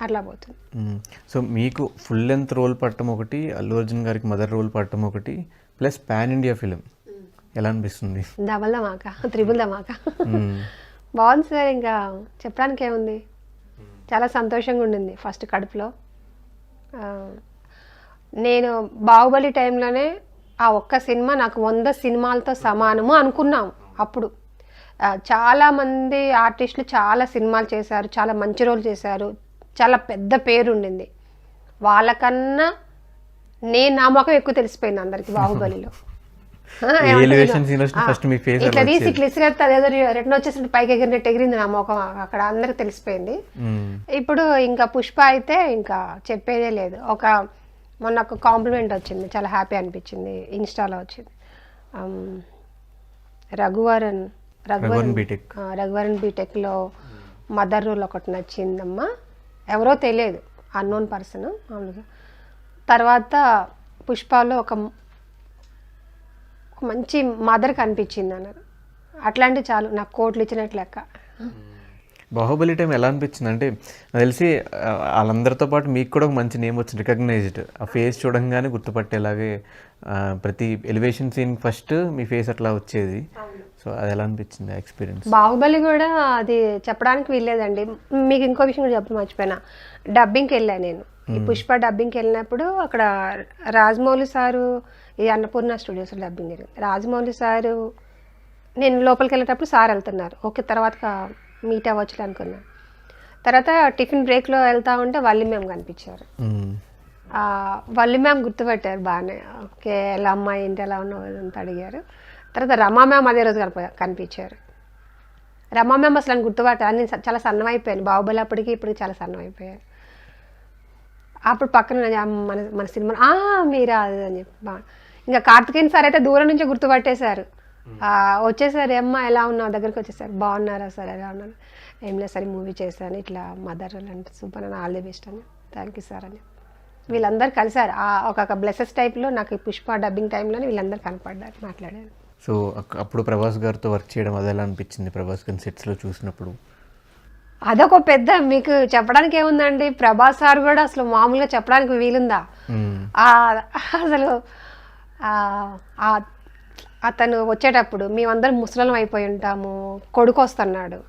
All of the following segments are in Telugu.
అట్లా పోతుంది. సో మీకు ఫుల్ లెంత్ రోల్ పట్టడం ఒకటి, అల్లు అర్జున్ గారికి మదర్ రోల్ పట్టడం ఒకటి, ప్లస్ పాన్ ఇండియా ఫిలిం ఎలా అనిపిస్తుంది? డబల్ ధమాకా, త్రిబుల్ ధమాకా. బాగుంది సార్, ఇంకా చెప్పడానికి ఏముంది, చాలా సంతోషంగా ఉండింది ఫస్ట్ కడుపులో. నేను బాహుబలి టైంలోనే ఆ ఒక్క సినిమా నాకు 100 సినిమాలతో సమానము అనుకున్నాం అప్పుడు. చాలామంది ఆర్టిస్టులు చాలా సినిమాలు చేశారు, చాలా మంచి రోల్ చేశారు, చాలా పెద్ద పేరు ఉండింది. వాళ్ళకన్నా నా ముఖం ఎక్కువ తెలిసిపోయింది అందరికి బాహుబలిలో. ఇట్లా తీసి ఇట్లా ఇసిరేస్తే అదేదో రిటర్న్ వచ్చేసి పైకి ఎగిరినట్టు ఎగిరింది నా ముఖం, అక్కడ అందరికి తెలిసిపోయింది. ఇప్పుడు ఇంకా పుష్ప అయితే ఇంకా చెప్పేదే లేదు. మొన్న ఒక కాంప్లిమెంట్ వచ్చింది, చాలా హ్యాపీ అనిపించింది, ఇన్స్టాలో వచ్చింది. రఘువరన్ బీటెక్లో మదర్ రోల్ ఒకటి నచ్చిందమ్మా, ఎవరో తెలియదు, అన్నోన్ పర్సన్ మామూలుగా. తర్వాత పుష్పలో ఒక మంచి మదర్ కనిపించింది అన్నారు. అట్లాంటి చాలు నాకు కోట్లు ఇచ్చినట్లు లెక్క. బాహుబలి టైం ఎలా అనిపించింది అంటే, నాకు తెలిసి వాళ్ళందరితో పాటు మీకు కూడా ఒక మంచి నేమ్ వచ్చింది, రికగ్నైజ్డ్. ఆ ఫేస్ చూడంగానే గుర్తుపట్టేలాగే ప్రతి ఎలివేషన్ సీన్ ఫస్ట్ మీ ఫేస్ అట్లా వచ్చేది. సో అది ఎలా అనిపించింది ఎక్స్పీరియన్స్? బాహుబలి కూడా అది చెప్పడానికి వీల్లేదండి. మీకు ఇంకో విషయం కూడా చెప్పి మర్చిపోయినా, డబ్బింగ్కి వెళ్ళాను నేను. ఈ పుష్ప డబ్బింగ్కి వెళ్ళినప్పుడు అక్కడ రాజమౌళి సారు, ఈ అన్నపూర్ణ స్టూడియోస్ డబ్బింగ్ జరిగింది. రాజమౌళి సారు, నేను లోపలికి వెళ్ళేటప్పుడు సార్ వెళ్తున్నారు, ఓకే తర్వాత మీట్ అవ్వచ్చు అనుకున్నాను. తర్వాత టిఫిన్ బ్రేక్లో వెళ్తా ఉంటే వల్లి మ్యామ్ కనిపించారు. వల్లి మ్యామ్ గుర్తుపెట్టారు బాగానే, ఓకే ఎలా అమ్మాయి ఏంటి ఎలా ఉన్నావు అంతా అడిగారు. తర్వాత రమా మ్యామ్ అదే రోజు కనిపించారు. రమా మ్యామ్ అసలు అని గుర్తుపట్టారు, నేను చాలా సన్నం అయిపోయాను, బాహుబలి అప్పటికి ఇప్పటికి చాలా సన్నం అయిపోయాను. అప్పుడు పక్కన మన సినిమా మీరా అది అని చెప్పి, ఇంకా కార్తికేయన్ సార్ అయితే దూరం నుంచే గుర్తుపట్టేశారు. వచ్చేసారు, అమ్మ ఎలా ఉన్నావు దగ్గరికి వచ్చేసారు, బాగున్నారా సార్ ఎలా ఉన్నారు, ఏం లేదు సార్ మూవీ చేశాను ఇట్లా మదర్ అంటే సూపర్ అని, ఆల్ ది బెస్ట్ అని, థ్యాంక్ యూ సార్ అని. వీళ్ళందరూ కలిసారు ఒక బ్లెసెస్ టైప్లో. నాకు ఈ పుష్ప డబ్బింగ్ టైంలోనే వీళ్ళందరూ కనపడ్డారు, మాట్లాడారు. సో అప్పుడు ప్రభాస్ గారితో వర్క్ చేయడం అది ఎలా అనిపించింది? ప్రభాస్ గారిని సెట్స్లో చూసినప్పుడు అదొక పెద్ద, మీకు చెప్పడానికి ఏముందండి, ప్రభాస్ సార్ కూడా అసలు మామూలుగా చెప్పడానికి వీలుందా? అసలు అతను వచ్చేటప్పుడు మేమందరం ముసలం అయిపోయి ఉంటాము, కొడుకు వస్తున్నాడు,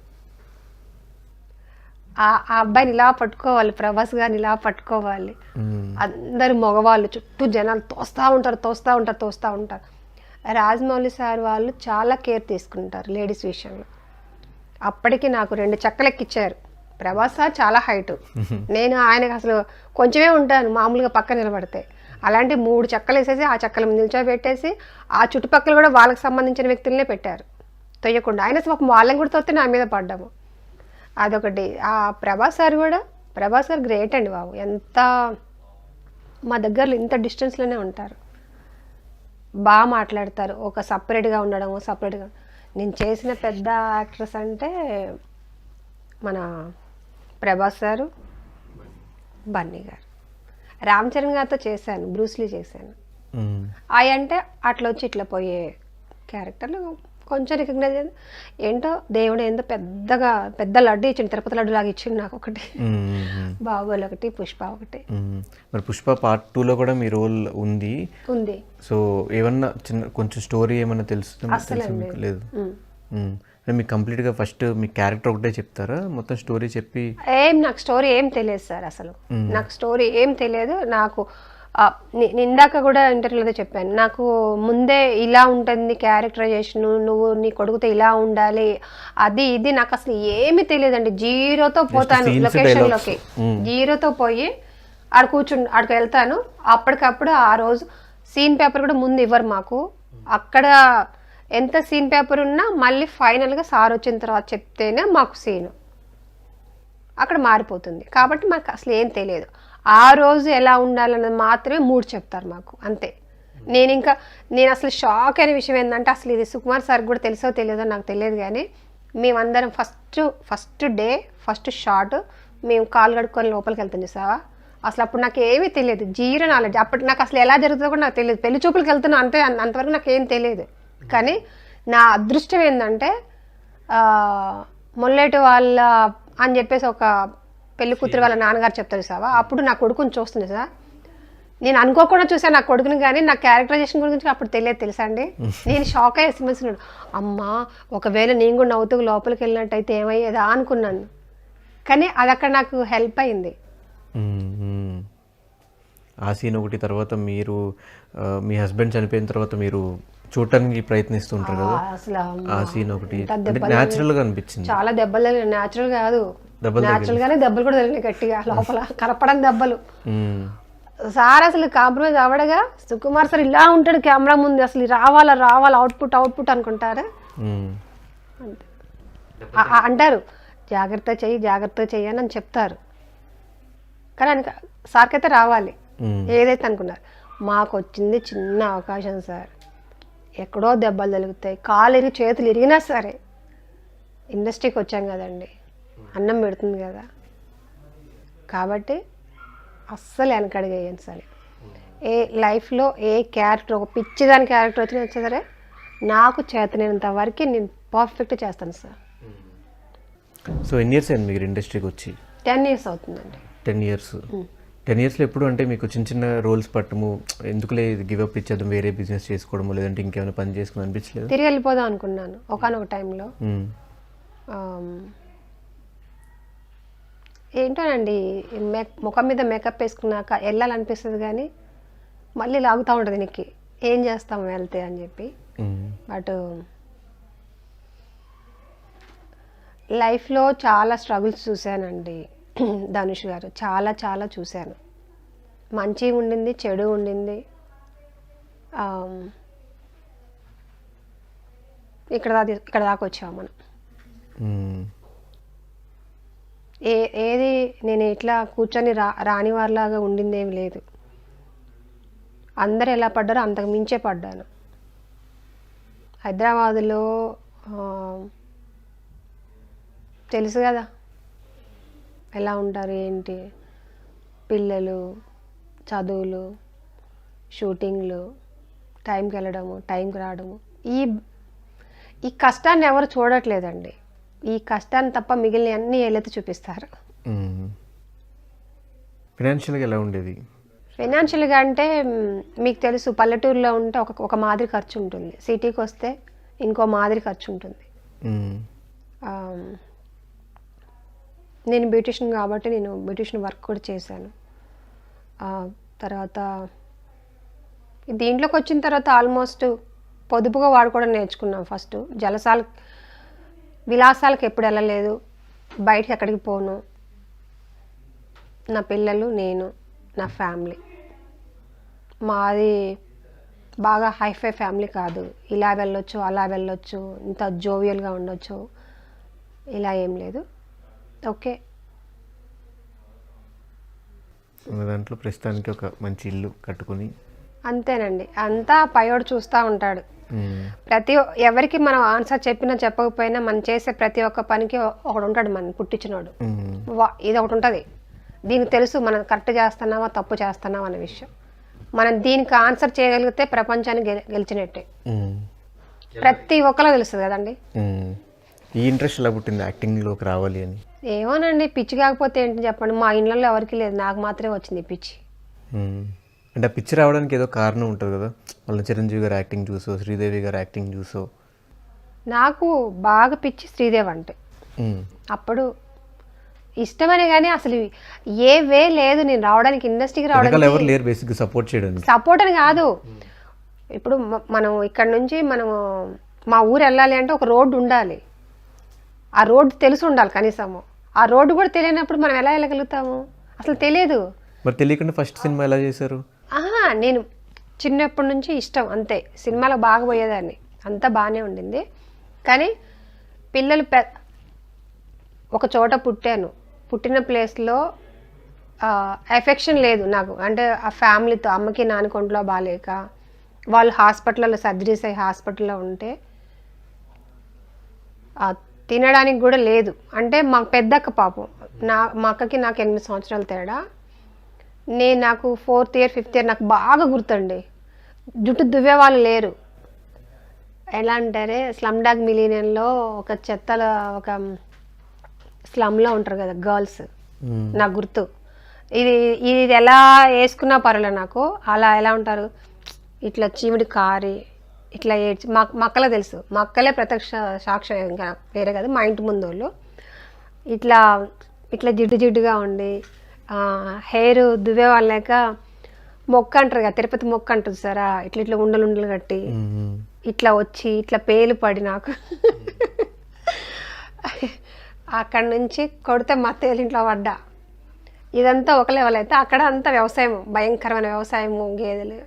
ఆ అబ్బాయిని ఇలా పట్టుకోవాలి, ప్రభాస్ గారిని ఇలా పట్టుకోవాలి, అందరు మగవాళ్ళు చుట్టూ జనాలు తోస్తూ ఉంటారు. రాజమౌళి సార్ వాళ్ళు చాలా కేర్ తీసుకుంటారు లేడీస్ విషయంలో. అప్పటికి నాకు 2 చక్కలు ఎక్కిచ్చారు. ప్రభాస్ సార్ చాలా హైటు, నేను ఆయనకు అసలు కొంచెమే ఉంటాను మామూలుగా పక్క నిలబడితే, అలాంటి 3 చక్కలు వేసేసి ఆ చక్కల మీద నిల్చోబెట్టేసి ఆ చుట్టుపక్కల కూడా వాళ్ళకి సంబంధించిన వ్యక్తులనే పెట్టారు తొయ్యకుండా. ఆయన వాళ్ళని కూడా తొత్తే నా మీద పడ్డాము, అదొకటి. ఆ ప్రభాస్ గారు గ్రేట్ అండి బాబు, ఎంత మా దగ్గరలో ఇంత డిస్టెన్స్లోనే ఉంటారు, బాగా మాట్లాడతారు. ఒక సపరేట్గా ఉండడం, సపరేట్గా. నేను చేసిన పెద్ద యాక్ట్రెస్ అంటే మన ప్రభాస్ గారు, బన్నీ గారు. రామ్ చరణ్ గారితో చేశాను, బ్రూస్లీ చేశాను. అవి అంటే అట్లా వచ్చి ఇట్లా పోయే క్యారెక్టర్లు కొంచెం రికగ్నైజ్ అయ్యింది. ఏంటో దేవుడు ఏందో పెద్ద లడ్డు ఇచ్చిండు, తిరుపతి లడ్డు లాగా ఇచ్చిండు నాకు ఒకటి. బాహుబలి ఒకటి, పుష్ప ఒకటి. మరి పుష్ప పార్ట్ 2లో కూడా మీ రోల్ ఉంది. సో ఏమన్నా కొంచెం స్టోరీ ఏమన్నా తెలుసు? లేదు, మీకు కంప్లీట్గా ఫస్ట్ మీ క్యారెక్టర్ ఒకటే చెప్తారా, మొత్తం స్టోరీ చెప్పి? నాకు స్టోరీ ఏం తెలియదు సార్, అసలు నాకు స్టోరీ ఏం తెలియదు. నాకు ఇందాక కూడా ఇంటర్వ్యూలో చెప్పాను, నాకు ముందే ఇలా ఉంటుంది క్యారెక్టరైజేషన్, నువ్వు నీ కొడుకుతో ఇలా ఉండాలి, అది ఇది నాకు అసలు ఏమీ తెలియదండి. జీరోతో పోతాను లొకేషన్లోకి, జీరోతో పోయి ఆడికి వెళ్తాను. అప్పటికప్పుడు ఆ రోజు సీన్ పేపర్ కూడా ముందు ఇవ్వరు మాకు. అక్కడ ఎంత సీన్ పేపర్ ఉన్నా మళ్ళీ ఫైనల్గా సార్ వచ్చిన తర్వాత చెప్తేనే మాకు సీను అక్కడ మారిపోతుంది. కాబట్టి మాకు అసలు ఏం తెలియదు. ఆ రోజు ఎలా ఉండాలన్నది మాత్రమే 3 చెప్తారు మాకు, అంతే. నేను అసలు షాక్ అయిన విషయం ఏంటంటే, అసలు ఇది సుకుమార్ సార్ కూడా తెలుసో తెలియదో నాకు తెలియదు, కానీ మేమందరం ఫస్ట్ డే ఫస్ట్ షాట్ మేము కాలు కడుక్కొని లోపలికి వెళ్తాం చూసావా, అసలు అప్పుడు నాకు ఏమీ తెలియదు, జీరో నాలెడ్జ్. అప్పటి నాకు అసలు ఎలా జరుగుతుందో కూడా నాకు తెలియదు, పెళ్లి చూపులకు వెళ్తున్నా అంతే, అంతవరకు నాకు ఏం తెలియదు. కానీ నా అదృష్టం ఏంటంటే మొల్లేటి వాళ్ళ అని చెప్పేసి ఒక పెళ్లి కూతురు వాళ్ళ నాన్నగారు చెప్తారు సావా, అప్పుడు నా కొడుకుని చూస్తుంది సార్. నేను అనుకోకుండా చూసాను నా కొడుకుని, కానీ నా క్యారెక్టరైజేషన్ గురించి అప్పుడు తెలియదు తెలుసా అండి. నేను షాక్ అయ్యే సినిమాస్తున్నాడు, అమ్మా ఒకవేళ నేను కూడా నవ్వుతూ లోపలికి వెళ్ళినట్టయితే ఏమయ్యేదా అనుకున్నాను. కానీ అది అక్కడ నాకు హెల్ప్ అయింది. ఆ సీన్ ఒకటి, తర్వాత మీరు మీ హస్బెండ్ చనిపోయిన తర్వాత మీరు చూడటానికి ప్రయత్నిస్తుంటారు కదా, అసలు ఆ సీన్ ఒకటి న్యాచురల్ గా అనిపించింది. చాలా దెబ్బలు తగిలినాయి. న్యాచురల్ కాదు, న్యాచురల్ గానే దెబ్బలు కూడా తగిలినాయి గట్టిగా లోపల కనపడని దెబ్బలు. సార్ అసలు కాంప్రమైజ్ అవ్వడగా, సుకుమార్ సార్ ఇలా ఉంటాడు కెమెరా ముందు, అసలు రావాలా రావాలా అవుట్పుట్ అనుకుంటారా. అంతే అంటారు, జాగ్రత్త చెయ్యి అని చెప్తారు. కానీ ఆయన సార్కి అయితే రావాలి ఏదైతే అనుకున్నారు. మాకు వచ్చింది చిన్న అవకాశం సార్, ఎక్కడో దెబ్బలు తగులుతాయి, కాలు ఇరిగి చేతులు ఇరిగినా సరే ఇండస్ట్రీకి వచ్చాం కదండి, అన్నం పెడుతుంది కదా, కాబట్టి అస్సలు వెనకడిగేయను సరే. ఏ లైఫ్లో ఏ క్యారెక్టర్, ఒక పిచ్చిదాని క్యారెక్టర్ వచ్చినా సరే నాకు చేతనైనంత వరకు నేను పర్ఫెక్ట్ చేస్తాను సార్. సో ఎన్ని ఇయర్స్ అయింది మీరు ఇండస్ట్రీకి వచ్చి? 10 years అవుతుందండి. 10 years. 10 yearsలో ఎప్పుడు అంటే మీకు చిన్న చిన్న రోల్స్ పట్టము, ఎందుకులే గివప్ ఇచ్చేద్దాం, వేరే బిజినెస్ చేసుకోవడము, లేదంటే ఇంకేమైనా పని చేసుకుని అనిపించలేదు? తిరిగి వెళ్ళిపోదాం అనుకున్నాను ఒకనొక టైంలో. ఏంటోనండి, ముఖం మీద మేకప్ వేసుకున్నాక వెళ్ళాలనిపిస్తుంది, కానీ మళ్ళీ లాగుతూ ఉంటుంది నీకు, ఏం చేస్తాం వెళ్తే అని చెప్పి. బట్ లైఫ్లో చాలా స్ట్రగుల్స్ చూశానండి ధనుష్ గారు, చాలా చాలా చూశాను. మంచి ఉండింది, చెడు ఉండింది. ఇక్కడ దాకా వచ్చాము మనం. ఏది నేను ఇట్లా కూర్చొని రాని వారిలాగా ఉండిందేమి లేదు. అందరు ఎలా పడ్డారో అంతకు మించే పడ్డాను. హైదరాబాదులో తెలుసు కదా ఎలా ఉంటారు ఏంటి, పిల్లలు, చదువులు, షూటింగ్లు, టైంకి వెళ్ళడము, టైంకి రావడము, ఈ కష్టాన్ని ఎవరు చూడట్లేదండి. ఈ కష్టాన్ని తప్ప మిగిలిన అన్నీ ఏలైతే చూపిస్తారు. ఫైనాన్షియల్గా ఎలా ఉండేది? ఫైనాన్షియల్గా అంటే మీకు తెలుసు, పల్లెటూరులో ఉంటే ఒక మాదిరి ఖర్చు ఉంటుంది, సిటీకి వస్తే ఇంకో మాదిరి ఖర్చు ఉంటుంది. నేను బ్యూటిషియన్ కాబట్టి నేను బ్యూటిషియన్ వర్క్ కూడా చేశాను. తర్వాత దీంట్లోకి వచ్చిన తర్వాత ఆల్మోస్ట్ పొదుపుగా వాడుకోవడం నేర్చుకున్నాం. ఫస్ట్ విలాసాలకు ఎప్పుడు వెళ్ళలేదు, బయటకి ఎక్కడికి పోను. నా పిల్లలు, నేను, నా ఫ్యామిలీ. మాది బాగా హైఫై ఫ్యామిలీ కాదు, ఇలా వెళ్ళొచ్చు అలా వెళ్ళొచ్చు, ఇంత జోవియల్గా ఉండొచ్చు, ఇలా ఏం లేదు. ఓకే, దాంట్లో ప్రస్తుతానికి ఒక మంచి ఇల్లు కట్టుకుని అంతేనండి. అంతా పైవాడు చూస్తూ ఉంటాడు. ఎవరికి మనం ఆన్సర్ చెప్పినా చెప్పకపోయినా మనం చేసే ప్రతి ఒక్క పనికి ఒకడు ఉంటాడు, మనం పుట్టించినోడు. ఇది ఒకటి ఉంటుంది, దీనికి తెలుసు మనం కరెక్ట్ చేస్తున్నావా తప్పు చేస్తున్నావా అనే విషయం. మనం దీనికి ఆన్సర్ చేయగలిగితే ప్రపంచాన్ని గెలిచినట్టే. ప్రతి ఒక్కరికి తెలుస్తుంది కదండి. ఈ ఇంట్రెస్ట్ ఎలా పుట్టింది యాక్టింగ్లోకి రావాలి అని? ఏమోనండి, పిచ్చి కాకపోతే ఏంటి చెప్పండి, మా ఇళ్ళల్లో ఎవరికి లేదు, నాకు మాత్రమే వచ్చింది పిచ్చి. అంటే ఆ పిచ్చి రావడానికి ఏదో కారణం ఉంటుంది కదా, మళ్ళీ చిరంజీవి గారు యాక్టింగ్ చూసో, శ్రీదేవి గారు యాక్టింగ్ చూసో. నాకు బాగా పిచ్చి శ్రీదేవి అంటే. అప్పుడు ఇష్టమనే కానీ అసలు ఏ వే లేదు నేను రావడానికి, ఇండస్ట్రీకి రావడానికి. ఎవరు లేరు బేసిక్గా సపోర్ట్ చేయడానికి. సపోర్ట్ అని కాదు, ఇప్పుడు మనం ఇక్కడ నుంచి మనము మా ఊరు వెళ్ళాలి అంటే ఒక రోడ్డు ఉండాలి, ఆ రోడ్డు తెలిసి ఉండాలి కనీసము. ఆ రోడ్డు కూడా తెలియనప్పుడు మనం ఎలా వెళ్ళగలుగుతాము? అసలు తెలియదు. మరి తెలియకుండా ఫస్ట్ సినిమా ఎలా చేశారు? నేను చిన్నప్పటి నుంచి ఇష్టం అంతే, సినిమాలో బాగా పోయేదాన్ని, అంతా బాగానే ఉండింది. కానీ పిల్లలు ఒక చోట పుట్టిన ప్లేస్లో ఎఫెక్షన్ లేదు నాకు. అంటే ఆ ఫ్యామిలీతో, అమ్మకి నాన్నకి ఒంట్లో బాగాలేక వాళ్ళు హాస్పిటల్లో సర్జరీస్ అయ్యి హాస్పిటల్లో ఉంటే తినడానికి కూడా లేదు. అంటే మా పెద్దక్క పాపం, మా అక్కకి నాకు 8 సంవత్సరాల తేడా. నాకు 4th year 5th year నాకు బాగా గుర్తండి, జుట్టు దువ్వే వాళ్ళు లేరు. ఎలా అంటారే, స్లమ్ డాగ్ మిలీనియన్లో ఒక స్లమ్లో ఉంటారు కదా గర్ల్స్, నాకు గుర్తు. ఇది ఇది ఎలా వేసుకున్నా పర్వాలేదు నాకు. అలా ఎలా ఉంటారు, ఇట్లా చీమిడి కారి ఇట్లా ఏడ్చి, మా అక్కలే తెలుసు, మా అక్కలే ప్రత్యక్ష సాక్ష్యం, ఇంకా వేరే కాదు, మా ఇంటి ముందు వాళ్ళు. ఇట్లా ఇట్లా జిడ్డుగా ఉండి హెయిర్ దువ్వే వాళ్ళక మొక్క అంటారు కదా, తిరుపతి మొక్క అంటుంది సారా, ఇట్లా ఇట్లా ఉండలు కట్టి ఇట్లా వచ్చి ఇట్లా పేలు పడి నాకు అక్కడి నుంచి కొడితే మా తేలింట్లో పడ్డా. ఇదంతా ఒక లెవెల్ అయితే అక్కడ అంతా వ్యవసాయం, భయంకరమైన వ్యవసాయము, గేదెలు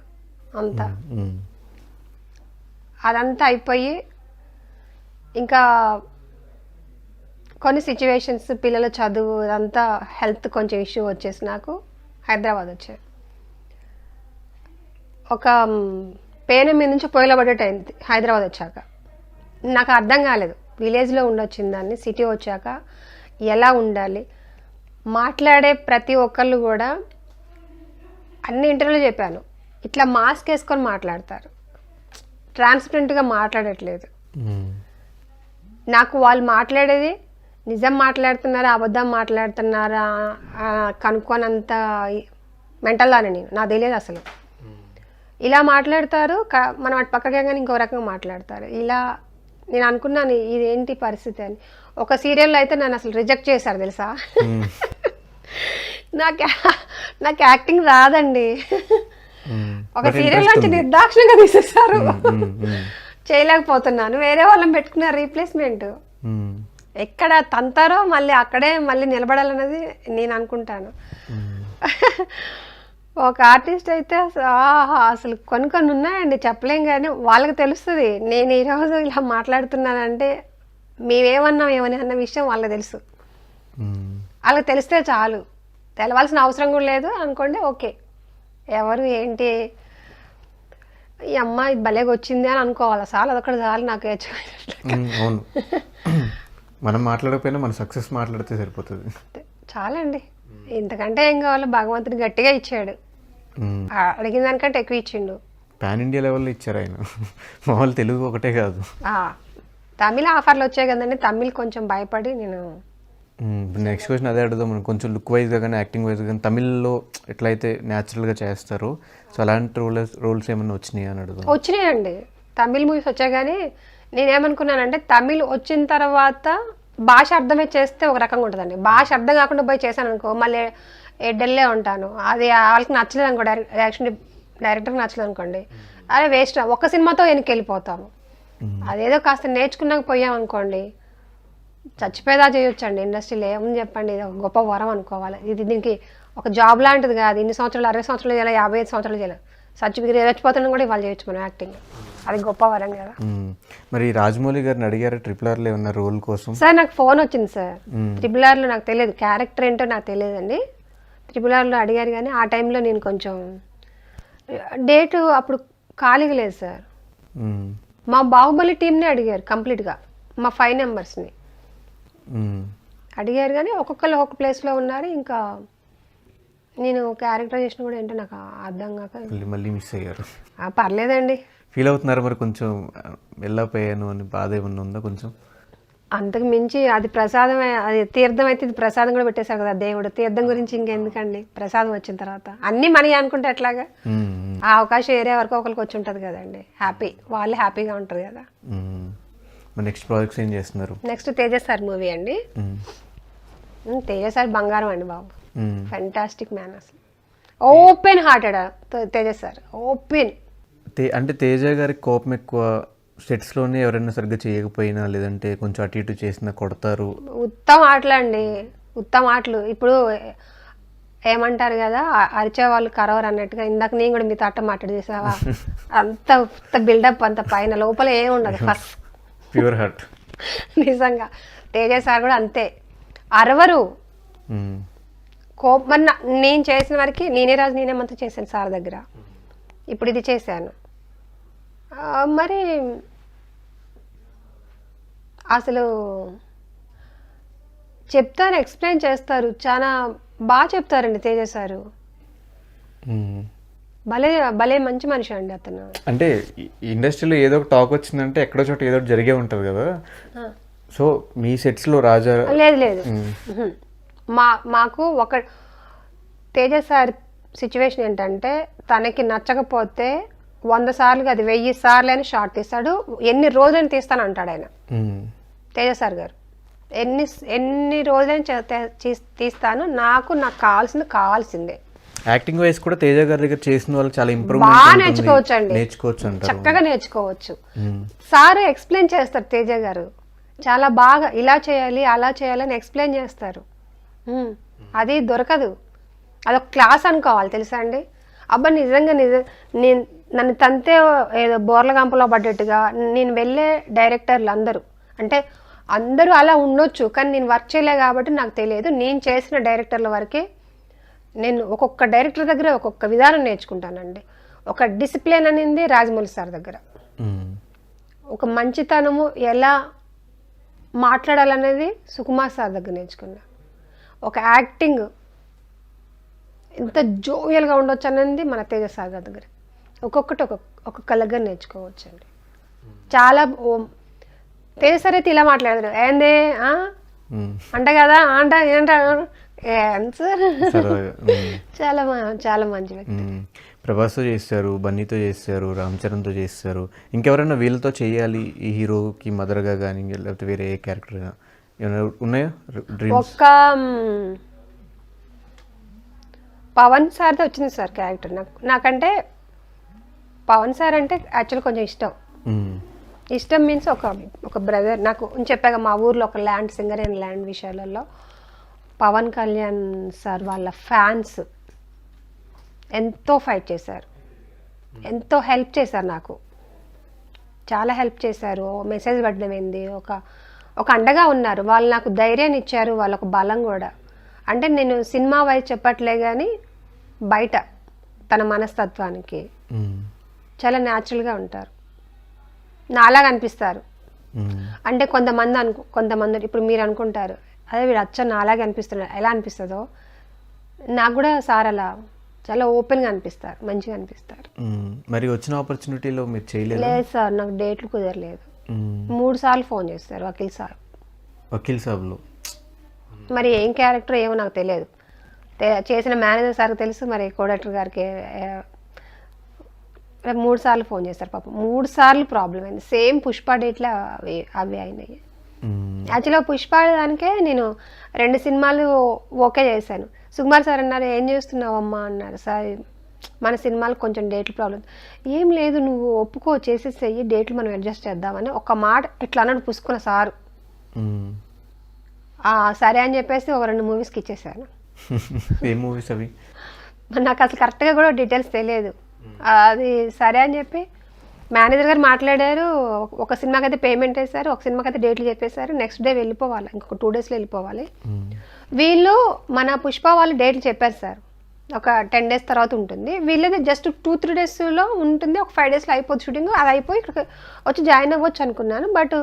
అంతా. అదంతా అయిపోయి ఇంకా కొన్ని సిచ్యువేషన్స్, పిల్లల చదువు, అదంతా హెల్త్ కొంచెం ఇష్యూ వచ్చేసి నాకు హైదరాబాద్ వచ్చాను. ఒక పేన మీద నుంచి పొయ్యిలో పడ్డట్టు అయింది హైదరాబాద్ వచ్చాక. నాకు అర్థం కాలేదు, విలేజ్లో ఉండొచ్చింది దాన్ని, సిటీ వచ్చాక ఎలా ఉండాలి. మాట్లాడే ప్రతి ఒక్కళ్ళు కూడా అన్ని ఇంటర్వ్యూలో చెప్పాను, ఇట్లా మాస్క్ వేసుకొని మాట్లాడతారు, ట్రాన్స్పరెంట్గా మాట్లాడట్లేదు. నాకు వాళ్ళు మాట్లాడేది నిజం మాట్లాడుతున్నారా అబద్ధం మాట్లాడుతున్నారా కనుక్కోనంత మెంటల్ దాన్ని నేను, నాకు తెలియదు అసలు. ఇలా మాట్లాడతారు, మనం అటు పక్కకే కానీ ఇంకో రకంగా మాట్లాడతారు. ఇలా నేను అనుకున్నాను ఇదేంటి పరిస్థితి అని. ఒక సీరియల్లో అయితే నన్ను అసలు రిజెక్ట్ చేశారు తెలుసా. నాకు యాక్టింగ్ రాదండి. ఒక సీరియల్ నుంచి నిర్దాక్షిణంగా తీసేస్తారు, చేయలేకపోతున్నాను. వేరే వాళ్ళని పెట్టుకున్నారు రీప్లేస్మెంట్. ఎక్కడ తంతారో మళ్ళీ అక్కడే మళ్ళీ నిలబడాలన్నది నేను అనుకుంటాను. ఒక ఆర్టిస్ట్ అయితే అసలు కొన్ని ఉన్నాయండి, చెప్పలేం. కానీ వాళ్ళకి తెలుస్తుంది నేను ఈరోజు ఇలా మాట్లాడుతున్నానంటే మేమేమన్నాం ఏమని అన్న విషయం వాళ్ళకి తెలుసు. వాళ్ళకి తెలిస్తే చాలు, తెలవాల్సిన అవసరం కూడా లేదు అనుకోండి. ఓకే, ఎవరు ఏంటి ఈ అమ్మ ఇది భలేగా వచ్చింది అని అనుకోవాలి చాలు, అదొకటి చాలు నాకు. అవును, మనం మాట్లాడకపోయినా మన సక్సెస్ మాట్లాడితే సరిపోతుంది, చాలండి. ఇంతకంటే ఏం కావాలో భగవంతుడు గట్టిగా ఇచ్చాడు, అడిగిన దానికంటే ఎక్కువ ఇచ్చిండు. పాన్ ఇండియా లెవెల్లో ఇచ్చారు ఆయన, మామూలు తెలుగు ఒకటే కాదు. తమిళ ఆఫర్లు వచ్చాయి కదండి, తమిళ్ కొంచెం భయపడి నేను. నెక్స్ట్ క్వశ్చన్ అదే అడుగుదాం, కొంచెం లుక్ వైజ్గా కానీ యాక్టింగ్ వైజ్గా కానీ తమిళ్లో ఎట్లయితే న్యాచురల్గా చేస్తారో, సో అలాంటి రోల్స్ ఏమైనా వచ్చినాయి అని అడుగుదాం. వచ్చినాయండి, తమిళ్ మూవీస్ వచ్చాయి. కానీ నేనేమనుకున్నానంటే తమిళ్ వచ్చిన తర్వాత భాష అర్థమే చేస్తే ఒక రకంగా ఉంటుందండి. భాష అర్థం కాకుండా పోయి చేశాను అనుకో మళ్ళీ ఎడ్డెల్లే ఉంటాను. అది వాళ్ళకి నచ్చలేదు అనుకో, డైరెక్టర్కి నచ్చలేదు అనుకోండి, అదే వేస్ట్, ఒక్క సినిమాతో వెనక్కి వెళ్ళిపోతాము. అదేదో కాస్త నేర్చుకున్నాక పోయామనుకోండి చచ్చిపోయేదా చేయొచ్చండి. ఇండస్ట్రీలో ఏమని చెప్పండి, ఇది ఒక గొప్ప వరం అనుకోవాలి. ఇది దీనికి ఒక జాబ్ లాంటిది కాదు. ఇన్ని సంవత్సరాలు 60 సంవత్సరాలు చేయాలి, 55 సంవత్సరాలు చేయాలి, సర్టిఫికేట్ చచ్చిపోతున్నా కూడా ఇవాళ చేయొచ్చు మనం యాక్టింగ్. అది గొప్ప వరం కదా. మరి రాజమౌళి గారిని అడిగారు RRRలో ఏమన్నా రోల్ కోసం? సార్ నాకు ఫోన్ వచ్చింది సార్, RRRలో నాకు తెలియదు, క్యారెక్టర్ ఏంటో నాకు తెలియదండి. RRRలో అడిగారు కానీ ఆ టైంలో నేను కొంచెం డేట్ అప్పుడు ఖాళీగా లేదు సార్. మా బాహుబలి టీంని అడిగారు కంప్లీట్గా, మా 5 మెంబర్స్ని అడిగారు. కానీ ఒక్కొక్కరు ఒక్కొక్క ప్లేస్లో ఉన్నారు. ఇంకా నేను క్యారెక్టర్ చేసిన కూడా ఏంటో నాకు అర్థం కాక మళ్ళీ మిస్ అయ్యారు. పర్లేదండి. ఫీల్ అవుతున్నారు మరి కొంచెం వెళ్ళపోయాను అని బాధ ఏమన్నా ఉందా కొంచెం? అంతకు మించి అది ప్రసాదమే, అది తీర్థం అయితే ఇది ప్రసాదం కూడా పెట్టేశారు కదా దేవుడు. తీర్థం గురించి ఇంకెందుకండి, ప్రసాదం వచ్చిన తర్వాత అన్నీ మనీ అనుకుంటే ఎట్లాగా. ఆ అవకాశం ఏరే వరకు ఒకరికి వచ్చి ఉంటుంది కదండి, హ్యాపీ, వాళ్ళు హ్యాపీగా ఉంటారు కదా. నెక్స్ట్ ప్రాజెక్ట్స్ ఏం చేస్తున్నారు? నెక్స్ట్ తేజ సార్ మూవీ అండి. తేజ సార్ బంగారం అండి బాబు, ఫెంటాస్టిక్ మ్యాన్, అసలు open hearted Teja sir, open. అంటే తేజ గారికి కోపం ఎక్కువ, సెట్స్లోనే ఎవరైనా సరిగ్గా చేయకపోయినా లేదంటే కొంచెం అటు ఇటు చేసినా కొడతారు. ఉత్తమ ఆటలు అండి, ఉత్తమ ఆటలు. ఇప్పుడు ఏమంటారు కదా, అరిచే వాళ్ళు కరవరు అన్నట్టుగా, ఇందాక నేను కూడా మీతో అట్ట మాట్లాడి చేసావా, అంత బిల్డప్, అంత పైన లోపల ఏమి ఉండదు, ఫస్ట్ ప్యూర్ హార్ట్. నిజంగా తేజ సార్ కూడా అంతే, అరవరు. కోపం నేను చేసిన వరకు నేనే రాజు నేనేమంతా చేశాను సార్ దగ్గర, ఇప్పుడు ఇది చేశాను. మరి అసలు చెప్తారు, ఎక్స్ప్లెయిన్ చేస్తారు, చాలా బాగా చెప్తారండి తేజ సారు. భలే భలే మంచి మనిషి అండి అతను. అంటే ఇండస్ట్రీలో ఏదో ఒక టాక్ వచ్చిందంటే ఎక్కడో చోట ఏదో జరిగే ఉంటుంది కదా. సో మీ సెట్స్లో రాజా లేదు మాకు ఒక తేజ సార్ సిచ్యువేషన్ ఏంటంటే తనకి నచ్చకపోతే 100 సార్లు అది 1000 సార్లు అని షార్ట్ తీస్తాడు, ఎన్ని రోజులని తీస్తాను అంటాడు ఆయన. తేజ సార్ గారు ఎన్ని రోజులని తీస్తాను, నాకు కావాల్సిందే. యాక్టింగ్ వైస్ కూడా తేజ గారి దగ్గర చేసిన వాళ్ళు చాలా బాగా ఇంప్రూవ్మెంట్ నేర్చుకోవచ్చు అండి, నేర్చుకోవచ్చు అంటారు. చక్కగా నేర్చుకోవచ్చు. సార్ ఎక్స్ప్లెయిన్ చేస్తారు తేజ గారు, చాలా బాగా ఇలా చేయాలి అలా చేయాలని ఎక్స్ప్లెయిన్ చేస్తారు. అది దొరకదు, అదొక క్లాస్ అనుకోవాలి తెలుసా అండి. అబ్బా నిజంగా నేను నన్ను తంతే ఏదో బోర్ల గంపలో పడ్డట్టుగా నేను వెళ్ళే డైరెక్టర్లు అందరూ అలా ఉండొచ్చు, కానీ నేను వర్క్ చేయలే కాబట్టి నాకు తెలియదు. నేను చేసిన డైరెక్టర్ల వరకే నేను ఒక్కొక్క డైరెక్టర్ దగ్గర ఒక్కొక్క విధానం నేర్చుకుంటానండి. ఒక డిసిప్లిన్ అనేది రాజమౌళి సార్ దగ్గర, ఒక మంచితనము ఎలా మాట్లాడాలనేది సుకుమార్ సార్ దగ్గర నేర్చుకున్నా, ఒక యాక్టింగ్ ఎంత జోవియల్గా ఉండొచ్చు అనేది మన తేజ సార్ గారి దగ్గర. ఒక్కొక్కటి ఒక్కొక్క దగ్గర నేర్చుకోవచ్చు అండి. చాలా తేజ సార్ అయితే ఇలా మాట్లాడారు, ఏందే అంట కదా ఏంటారు సార్, చాలా చాలా మంచి వ్యక్తి. ప్రభాస్తో చేస్తారు, బన్నీతో చేస్తారు, రామ్ చరణ్తో చేస్తారు. ఇంకెవరైనా వీళ్ళతో చేయాలి ఈ హీరోకి మదర్గా కానీ లేకపోతే వేరే ఏ క్యారెక్టర్గా ఏమైనా ఉన్నాయా డ్రీమ్స్? ఒక్క పవన్ సార్తో వచ్చింది సార్ క్యారెక్టర్. నాకంటే పవన్ సార్ అంటే యాక్చువల్ కొంచెం ఇష్టం మీన్స్ ఒక బ్రదర్. నాకు చెప్పాక మా ఊర్లో ఒక ల్యాండ్ సింగర్ అండ్ ల్యాండ్ విషయాలలో పవన్ కళ్యాణ్ సార్ వాళ్ళ ఫ్యాన్స్ ఎంతో ఫైట్ చేశారు, ఎంతో హెల్ప్ చేశారు, నాకు చాలా హెల్ప్ చేశారు. మెసేజ్ పెట్టడం ఏంది, ఒక అండగా ఉన్నారు వాళ్ళు, నాకు ధైర్యాన్ని ఇచ్చారు, వాళ్ళకు బలం కూడా. అంటే నేను సినిమా వైజ్ చెప్పట్లే కానీ బయట తన మనస్తత్వానికి చాలా న్యాచురల్గా ఉంటారు, నాలాగా అనిపిస్తారు. అంటే కొంతమంది ఇప్పుడు మీరు అనుకుంటారు అదే వీడు అచ్చ నాలాగే అనిపిస్తున్నాడు, ఎలా అనిపిస్తుందో నాకు కూడా సార్ అలా చాలా ఓపెన్గా అనిపిస్తారు, మంచిగా అనిపిస్తారు. మరి వచ్చిన ఆపర్చునిటీలో మీరు చేయలేదు? లేదు సార్, నాకు డేట్లు కుదరలేదు. 3 సార్లు ఫోన్ చేస్తారు వకీల్ సాబ్లో. మరి ఏం క్యారెక్టర్ ఏమో నాకు తెలియదు, చేసిన మేనేజర్ సార్కి తెలుసు, మరి కోడక్టర్ గారికి 3 సార్లు ఫోన్ చేస్తారు పాపం. 3 సార్లు ప్రాబ్లం అయింది, సేమ్ పుష్ప డేట్లో అవి అయినాయి. యాక్చువల్గా పుష్ప దానికే నేను 2 సినిమాలు ఓకే చేశాను. సుకుమార్ సార్ అన్నారు ఏం చేస్తున్నావమ్మా అన్నారు. సార్ మన సినిమాలు కొంచెం డేట్లు ప్రాబ్లం. ఏం లేదు నువ్వు ఒప్పుకో, చేసేసేయి, డేట్లు మనం అడ్జస్ట్ చేద్దామని ఒక మాట ఇట్లా అన్నాడు పుసుకున్న సారు. సరే అని చెప్పేసి ఒక 2 మూవీస్కి ఇచ్చేసాను. ఏ మూవీస్ అవి? నాకు అసలు కరెక్ట్గా కూడా డీటెయిల్స్ తెలియదు. అది సరే అని చెప్పి మేనేజర్ గారు మాట్లాడారు, ఒక సినిమాకి అయితే పేమెంట్ వేశారు, ఒక సినిమాకి అయితే డేట్లు చెప్పేశారు, నెక్స్ట్ డే వెళ్ళిపోవాలి, ఇంకొక 2 డేస్లో వెళ్ళిపోవాలి. వీళ్ళు మన పుష్ప వాళ్ళు డేట్లు చెప్పారు సార్, ఒక 10 డేస్ తర్వాత ఉంటుంది, వీళ్ళది జస్ట్ 2-3 డేస్లో ఉంటుంది, ఒక 5 డేస్లో అయిపోతుంది షూటింగ్. అది అయిపోయి ఇక్కడికి వచ్చి జాయిన్ అవ్వచ్చు అనుకున్నాను. బట్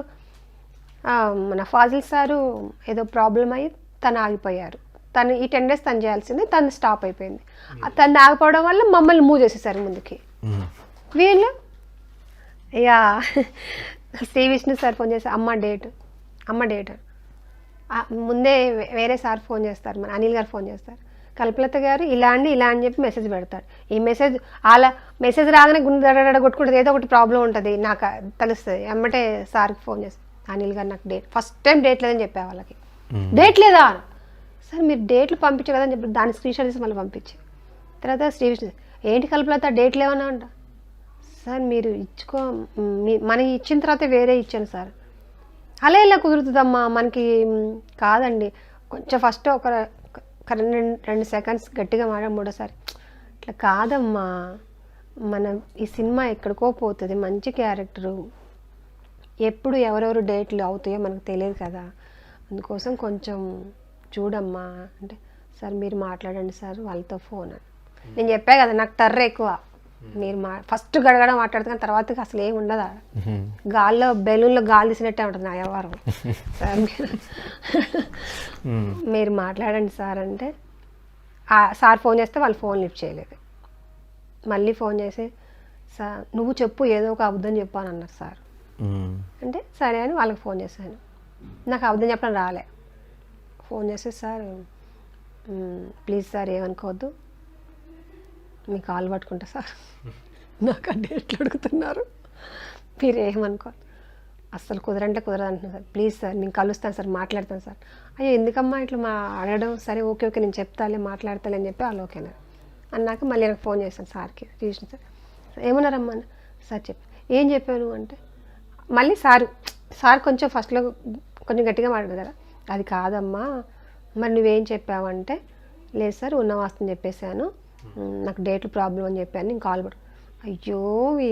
మన ఫాజిల్ సారు ఏదో ప్రాబ్లం అయ్యి తను ఆగిపోయారు. తను ఈ 10 డేస్ తను చేయాల్సింది, తను స్టాప్ అయిపోయింది. తను ఆగిపోవడం వల్ల మమ్మల్ని మూవ్ చేసేసారు ముందుకి. వీళ్ళు ఇక శ్రీ విష్ణు సార్ ఫోన్ చేసి అమ్మ డేట్ ముందే వేరే సార్ ఫోన్ చేస్తారు, మన అనిల్ గారు ఫోన్ చేస్తారు, కల్పలత గారు ఇలా అని చెప్పి మెసేజ్ పెడతారు. ఈ మెసేజ్ రాగానే గుండె కొట్టుకుంటుంది, ఏదో ఒకటి ప్రాబ్లం ఉంటుంది నాకు తెలుస్తుంది. ఎమ్మటే సార్కి ఫోన్ చేస్తాను, అనిల్ గారు నాకు డేట్ ఫస్ట్ టైం డేట్ లేదని చెప్పా వాళ్ళకి. డేట్ లేదా సార్, మీరు డేట్లు పంపించే కదా అని చెప్పి దాని స్క్రీన్ షాట్ తీసి మళ్ళీ పంపించి తర్వాత శ్రీ విష్ణు ఏంటి కల్పలత డేట్ లేవన్నా అంట. సార్ మీరు మనకి ఇచ్చిన తర్వాత వేరే ఇచ్చాను సార్. అలా ఇలా కుదురుతుందమ్మా, మనకి కాదండి, కొంచెం ఫస్ట్ ఒక 2 సెకండ్స్ గట్టిగా మాట్లాడ, మూడోసారి ఇట్లా కాదమ్మా, మన ఈ సినిమా ఎక్కడికో పోతుంది, మంచి క్యారెక్టరు, ఎప్పుడు ఎవరెవరు డేట్లు అవుతాయో మనకు తెలియదు కదా, అందుకోసం కొంచెం చూడమ్మా అంటే, సార్ మీరు మాట్లాడండి సార్ వాళ్ళతో ఫోన్ అని నేను చెప్పా కదా, నాకు టర్ర ఎక్కువ. మీరు ఫస్ట్ గడగడ మాట్లాడుతున్న తర్వాత అసలు ఏమి ఉండదు, గాల్లో బెలూన్లో గాలి తీసినట్టే ఉంటుంది నా వ్యవహారం. సార్ మీరు మాట్లాడండి సార్ అంటే, సార్ ఫోన్ చేస్తే వాళ్ళు ఫోన్ లిఫ్ట్ చేయలేదు. మళ్ళీ ఫోన్ చేసి సార్ నువ్వు చెప్పు, ఏదో ఒక అబద్ధం చెప్పు అని అన్నారు సార్. అంటే సరే అని వాళ్ళకి ఫోన్ చేశాను, నాకు అబద్ధం చెప్పడం రాలే. ఫోన్ చేస్తే సార్ ప్లీజ్ సార్ ఏమనుకోవద్దు, మీ కాలు పట్టుకుంటా సార్, నాకు అన్నీ ఎట్లా అడుగుతున్నారు, మీరు ఏమనుకోవద్దు, అస్సలు కుదరంటే కుదరదు అంటున్నాను సార్, ప్లీజ్ సార్ నేను కలుస్తాను సార్, మాట్లాడతాను సార్. అయ్యో ఎందుకమ్మా ఇట్లా అడగడం, సరే ఓకే ఓకే నేను చెప్తాలే మాట్లాడతాలే అని చెప్పి వాళ్ళు ఓకేనా అన్నాక మళ్ళీ నాకు ఫోన్ చేశాను సార్కి, చూసిన సార్ ఏమన్నారమ్మా సార్ చెప్పి, ఏం చెప్పాను అంటే మళ్ళీ సార్ కొంచెం ఫస్ట్లో కొంచెం గట్టిగా మాట్లాడతారా, అది కాదమ్మా మరి నువ్వేం చెప్పావంటే, లేదు సార్ ఉన్న వాస్తవం చెప్పేశాను, నాకు డేట్లు ప్రాబ్లం అని చెప్పాను, నేను కాల్ పడు. అయ్యో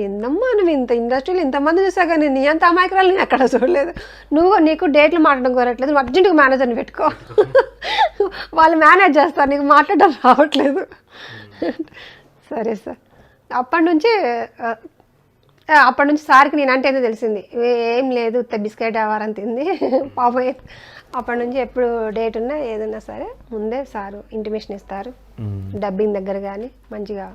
ఏందమ్మా నువ్వు ఇంత ఇండస్ట్రీలో ఇంతమంది చూసా కానీ నీ అంత అమాయకురాలు నేను ఎక్కడ చూడలేదు, నీకు డేట్లు మాట్లాడడం కుదరట్లేదు, నువ్వు అర్జెంటుగా మేనేజర్ని పెట్టుకో, వాళ్ళు మేనేజ్ చేస్తారు, నీకు మాట్లాడడం రావట్లేదు. సరే సార్ అప్పటి నుంచి సార్కి నేనంటే ఏదో తెలిసింది, ఏం లేదు బిస్కెట్ అవ్వారని తింది పాపం. అప్పటి నుంచి ఎప్పుడు డేట్ ఉన్నా ఏదన్నా సరే ముందే సారు ఇంటిమేషన్ ఇస్తారు. డబ్బింగ్ దగ్గర కానీ మంచిగా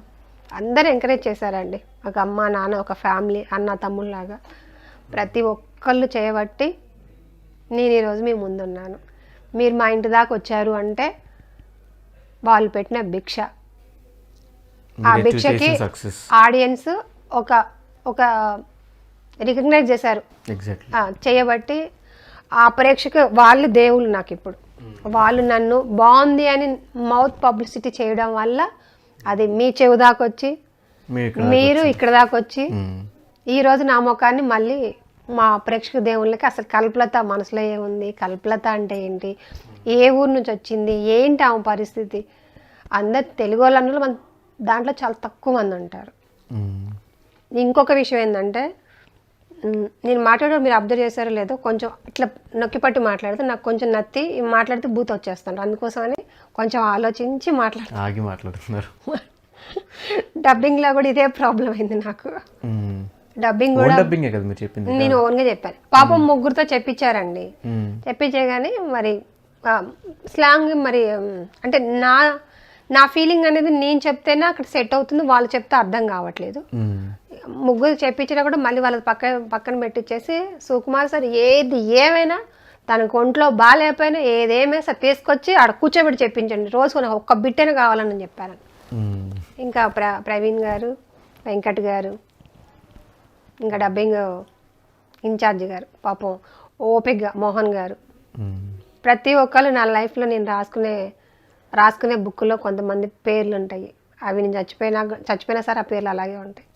అందరూ ఎంకరేజ్ చేశారండి. ఒక అమ్మ నాన్న ఒక ఫ్యామిలీ అన్న తమ్ముళ్ళలాగా ప్రతి ఒక్కళ్ళు చేయబట్టి నేను ఈరోజు మీ ముందున్నాను. మీరు మా ఇంటి దాకా వచ్చారు అంటే వాళ్ళు పెట్టిన భిక్ష. ఆ భిక్షకి ఆడియన్స్ ఒక రికగ్నైజ్ చేశారు చేయబట్టి ఆ ప్రేక్షకు వాళ్ళు దేవుళ్ళు. నాకు ఇప్పుడు వాళ్ళు నన్ను బాగుంది అని మౌత్ పబ్లిసిటీ చేయడం వల్ల అది మీ చెవు దాకా వచ్చి మీరు ఇక్కడ దాకా వచ్చి ఈరోజు నా ముఖాన్ని మళ్ళీ మా ప్రేక్షక దేవుళ్ళకి అసలు కల్పలత మనసులో ఏముంది, కల్పలత అంటే ఏంటి, ఏ ఊరు నుంచి వచ్చింది, ఏంటి ఆమె పరిస్థితి, అందరు తెలుగు వాళ్ళందరూ మన దాంట్లో చాలా తక్కువ మంది ఉంటారు. ఇంకొక విషయం ఏంటంటే నేను మాట్లాడడం మీరు అబ్జర్వ్ చేశారో లేదో, కొంచెం ఇట్లా నొక్కిపట్టి మాట్లాడితే నాకు కొంచెం నత్తి మాట్లాడితే బూత్ వచ్చేస్తాను. అందుకోసమని కొంచెం ఆలోచించి మాట్లాడుతున్నారు. డబ్బింగ్లో కూడా ఇదే ప్రాబ్లం అయింది నాకు. డబ్బింగ్ కూడా నేను ఓన్గా చెప్పాను. పాపం ముగ్గురితో చెప్పించారండి. చెప్పించే కానీ మరి స్లాంగ్ మరి అంటే నా ఫీలింగ్ అనేది నేను చెప్తేనే అక్కడ సెట్ అవుతుంది, వాళ్ళు చెప్తే అర్థం కావట్లేదు. ముగ్గురు చెప్పించినా కూడా మళ్ళీ వాళ్ళ పక్కన పెట్టించేసి సుకుమార్ సార్ ఏది ఏమైనా తనకు ఒంట్లో బాగాలేకపోయినా ఏదేమైనా సార్ తీసుకొచ్చి ఆడ కూర్చోబెట్టి చెప్పించండి, రోజు ఒక్క బిట్టనే కావాలని చెప్పాను. ఇంకా ప్రవీణ్ గారు, వెంకట్ గారు, ఇంకా డబ్బింగ్ ఇన్ఛార్జ్ గారు పాపం ఓపిక్గా మోహన్ గారు, ప్రతి ఒక్కరు నా లైఫ్లో నేను రాసుకునే బుక్లో కొంతమంది పేర్లు ఉంటాయి. అవి నేను చచ్చిపోయినా సరే ఆ పేర్లు అలాగే ఉంటాయి.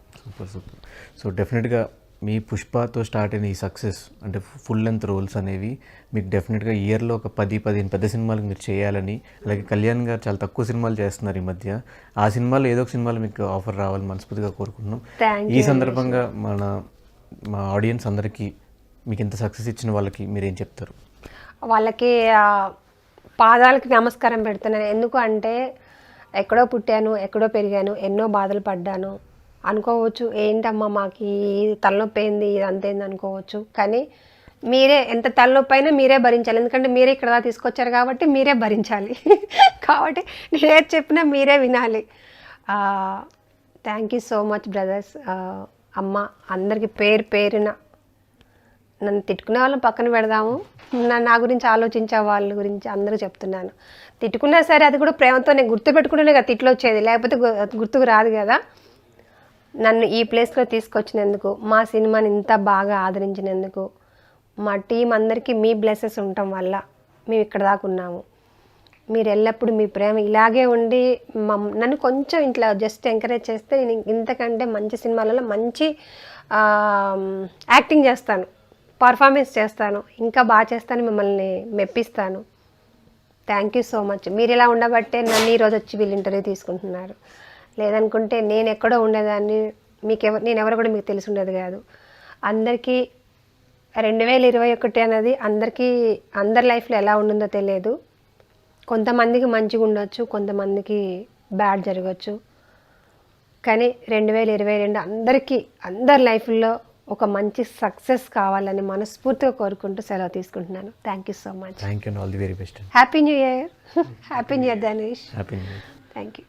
సూపర్. సో డెఫినెట్గా మీ పుష్పతో స్టార్ట్ అయిన ఈ సక్సెస్ అంటే ఫుల్ లెంత్ రోల్స్ అనేవి మీకు డెఫినెట్గా ఇయర్లో ఒక 10-15 పెద్ద సినిమాలు మీరు చేయాలని, అలాగే కళ్యాణ్ గారు చాలా తక్కువ సినిమాలు చేస్తున్నారు ఈ మధ్య, ఆ సినిమాలో ఏదో ఒక సినిమాలో మీకు ఆఫర్ రావాలని మనస్ఫూర్తిగా కోరుకుంటున్నాం. ఈ సందర్భంగా మా ఆడియన్స్ అందరికీ మీకు ఇంత సక్సెస్ ఇచ్చిన వాళ్ళకి మీరేం చెప్తారు? వాళ్ళకి పాదాలకి నమస్కారం పెడుతున్నాను. ఎందుకు అంటే ఎక్కడో పుట్టాను, ఎక్కడో పెరిగాను, ఎన్నో బాధలు పడ్డాను. అనుకోవచ్చు ఏంటమ్మా మాకు తలనొప్పి ఏంది ఇదంతా ఏంది అనుకోవచ్చు, కానీ మీరే ఎంత తలనొప్పి అయినా మీరే భరించాలి. ఎందుకంటే మీరే ఇక్కడ దాకా తీసుకొచ్చారు కాబట్టి మీరే భరించాలి. కాబట్టి నేను ఏది చెప్పినా మీరే వినాలి. Thank you so much brothers. అమ్మ అందరికీ పేరున నన్ను తిట్టుకునే వాళ్ళని పక్కన పెడదాము, నా గురించి ఆలోచించే వాళ్ళ గురించి అందరూ చెప్తున్నాను. తిట్టుకున్నా సరే అది కూడా ప్రేమతో నేను గుర్తుపెట్టుకుంటేనే కదా తిట్లు వచ్చేది, లేకపోతే గుర్తుకు రాదు కదా. నన్ను ఈ ప్లేస్లో తీసుకొచ్చినందుకు, మా సినిమాని ఇంత బాగా ఆదరించినందుకు, మా టీం అందరికీ మీ బ్లెస్సెస్ ఉండటం వల్ల మేము ఇక్కడ దాకా ఉన్నాము. మీరు ఎల్లప్పుడూ మీ ప్రేమ ఇలాగే ఉండి నన్ను కొంచెం ఇట్లా జస్ట్ ఎంకరేజ్ చేస్తే నేను ఇంతకంటే మంచి సినిమాలలో మంచి యాక్టింగ్ చేస్తాను, పర్ఫార్మెన్స్ చేస్తాను, ఇంకా బాగా చేస్తాను, మిమ్మల్ని మెప్పిస్తాను. Thank you so much. మీరు ఇలా ఉండబట్టే నన్ను ఈరోజు వచ్చి వీళ్ళు ఇంటర్వ్యూ తీసుకుంటున్నారు. లేదనుకుంటే నేను ఎక్కడో ఉండేదాన్ని, నేను ఎవరు కూడా మీకు తెలిసి ఉండేది కాదు. అందరికీ 2021 అనేది అందరి లైఫ్లో ఎలా ఉంటుందో తెలియదు. కొంతమందికి మంచిగా ఉండొచ్చు, కొంతమందికి బ్యాడ్ జరగచ్చు. కానీ 2022 అందరి లైఫ్లో ఒక మంచి సక్సెస్ కావాలని మనస్ఫూర్తిగా కోరుకుంటూ సెలవు తీసుకుంటున్నాను. Thank you so much. Thank you and all the very best. Happy new year. Happy new year Dhanush. Happy new year. Thank you.